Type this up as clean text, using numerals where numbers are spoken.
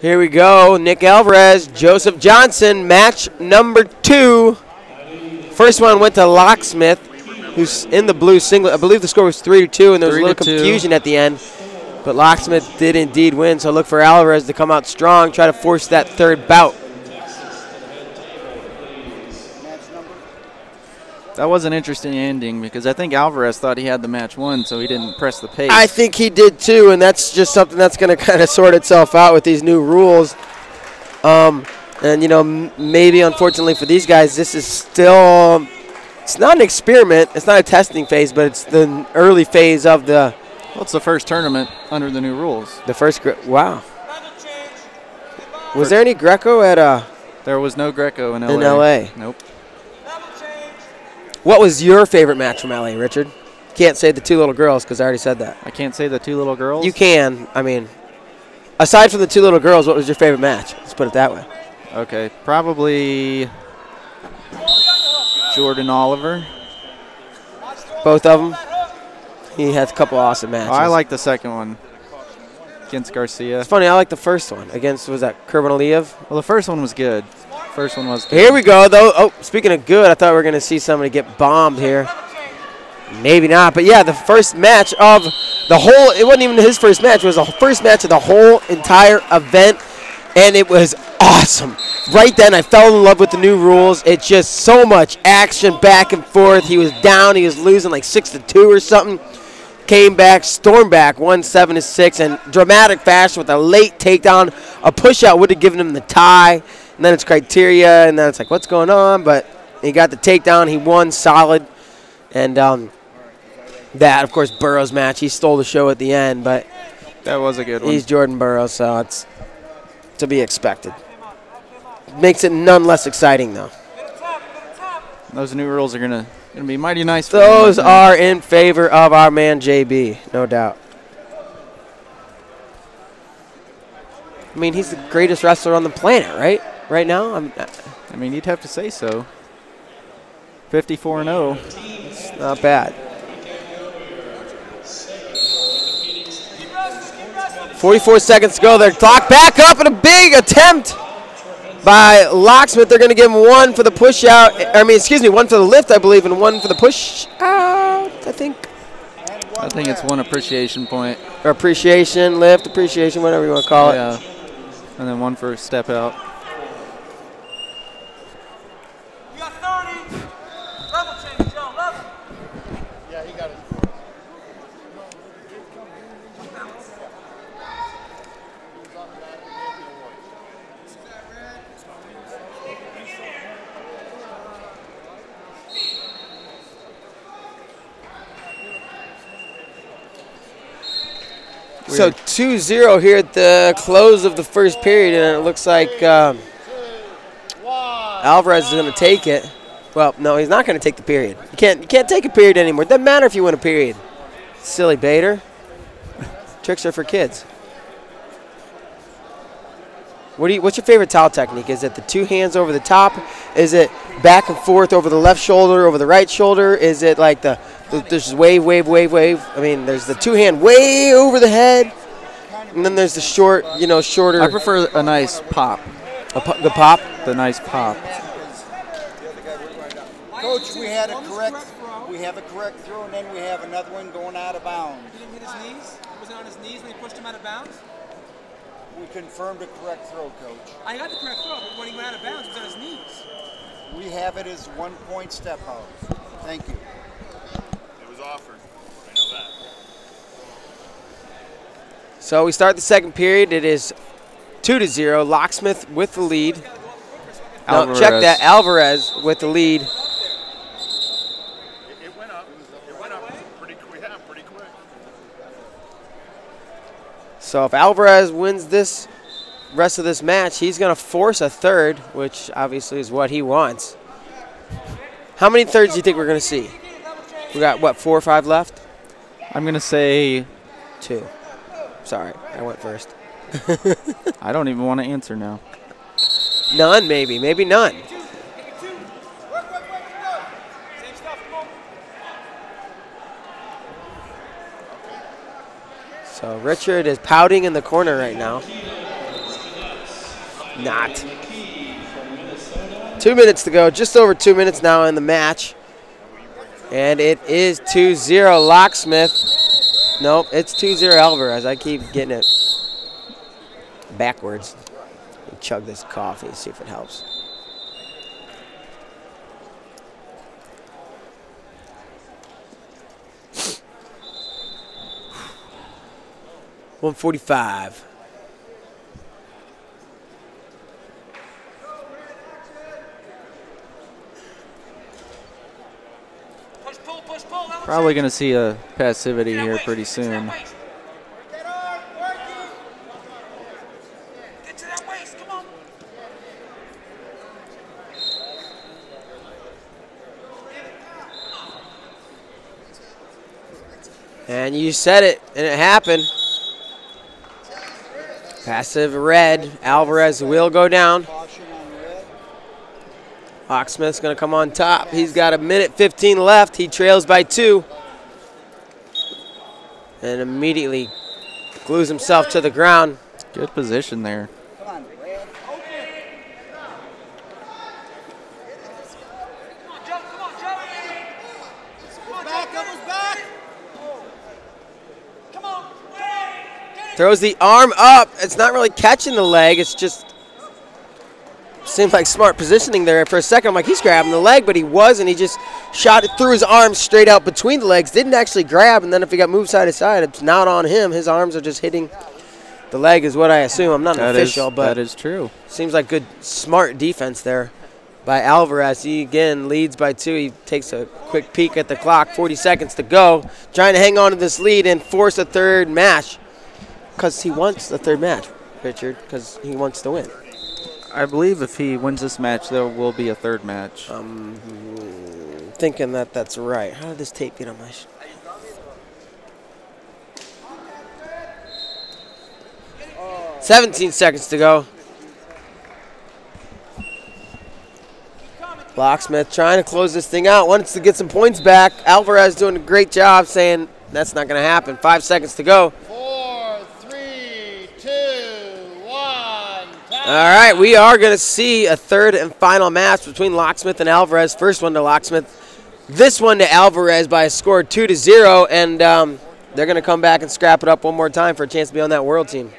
Here we go. Nick Alvarez, Joseph Johnson, match number 2. First one went to Locksmith, who's in the blue singlet. I believe the score was 3-2, and there was a little confusion at the end. But Locksmith did indeed win, so look for Alvarez to come out strong, try to force that third bout. That was an interesting ending because I think Alvarez thought he had the match won, so he didn't press the pace. I think he did too, and that's just something that's going to kind of sort itself out with these new rules. And, you know, maybe unfortunately for these guys, this is still, it's not an experiment. It's not a testing phase, but it's the early phase of the. Well, it's the first tournament under the new rules. The first, wow. Was there any Greco at There was no Greco in LA. In LA? Nope. What was your favorite match from LA, Richard? Can't say the 2 little girls because I already said that. I can't say the 2 little girls? You can. I mean, aside from the 2 little girls, what was your favorite match? Let's put it that way. Okay, probably Jordan Oliver. Both of them? He had a couple awesome matches. Oh, I like the second one against Garcia. It's funny, I like the first one against, was that Kurban Aliyev? Well, the first one was good. First one was good. Here we go, though. Oh, speaking of good, I thought we were going to see somebody get bombed here. Maybe not. But, yeah, the first match of the whole, it wasn't even his first match. It was the first match of the whole entire event, and it was awesome. Right then, I fell in love with the new rules. It's just so much action back and forth. He was down. He was losing like 6-2 or something. Came back, stormed back, won 7-6, and dramatic fashion with a late takedown. A push-out would have given him the tie. And then it's criteria, and then it's like, what's going on? But he got the takedown. He won solid. And that, of course, Burroughs match. He stole the show at the end, but that was a good one. He's Jordan Burroughs, so it's to be expected. Makes it none less exciting, though. Those new rules are gonna be mighty nice. Those are in favor of our man JB, no doubt. I mean, he's the greatest wrestler on the planet, right? Right now, I mean, you'd have to say so. 54-0. It's not bad. 44 seconds to go. They're clock back up, and a big attempt by Locksmith. They're going to give him 1 for the push out. I mean, excuse me, 1 for the lift, I believe, and 1 for the push out, I think. I think it's 1 appreciation point. Or appreciation, lift, appreciation, whatever you want to call it. Yeah. And then 1 for step out. You got 30. Level change, Joe. Level. Yeah, he got it. So 2-0 here at the close of the first period, and it looks like Alvarez is going to take it. Well, no, he's not going to take the period. You can't take a period anymore. It doesn't matter if you win a period. Silly Bader. Tricks are for kids. What's your favorite towel technique? Is it the 2 hands over the top? Is it back and forth over the left shoulder, over the right shoulder? Is it like there's wave, wave, wave, wave? I mean, there's the 2-hand way over the head, and then there's the short, shorter. I prefer a nice pop. The pop? The nice pop. Coach, we have a correct throw, and then we have another one going out of bounds. He didn't hit his knees? He wasn't on his knees when he pushed him out of bounds? We confirmed a correct throw, Coach. I got the correct throw, but when he went out of bounds, he was on his knees. We have it as 1-point step out. Thank you. It was offered. I know that. So we start the second period. It is 2-0. Locksmith with the lead. No, check that. Alvarez with the lead. It went up. It went up pretty quick. Yeah, pretty quick. So if Alvarez wins this rest of this match, he's going to force a third, which obviously is what he wants. How many thirds do you think we're going to see? We got, what, 4 or 5 left? I'm going to say 2. Sorry, I went first. I don't even want to answer now. None, maybe. Maybe none. So Richard is pouting in the corner right now. not. 2 minutes to go, just over 2 minutes now in the match. And it is 2-0 Locksmith. Nope, it's 2-0 Alvarez. I keep getting it backwards. Let me chug this coffee, see if it helps. $145. Probably going to see a passivity here pretty soon. And you said it, and it happened. Passive red. Alvarez will go down. Locksmith's going to come on top. He's got 1:15 left. He trails by 2. And immediately glues himself to the ground. Good position there. Throws the arm up. It's not really catching the leg. It's just seemed like smart positioning there. For a second, I'm like, he's grabbing the leg, but he wasn't. He just shot it through his arm straight out between the legs. Didn't actually grab, and then if he got moved side to side, it's not on him. His arms are just hitting the leg is what I assume. I'm not an official, but that is true. Seems like good, smart defense there by Alvarez. He, again, leads by 2. He takes a quick peek at the clock. 40 seconds to go. Trying to hang on to this lead and force a third match. Because he wants the third match, Richard, because he wants to win. I believe if he wins this match, there will be a third match. Thinking that that's right. How did this tape get on my... 17 seconds to go. Locksmith trying to close this thing out. Wants to get some points back. Alvarez doing a great job saying that's not going to happen. 5 seconds to go. 4, 3, 2, 1. All right, we are going to see a third and final match between Locksmith and Alvarez. First one to Locksmith. This one to Alvarez by a score 2-0, and they're going to come back and scrap it up one more time for a chance to be on that world team.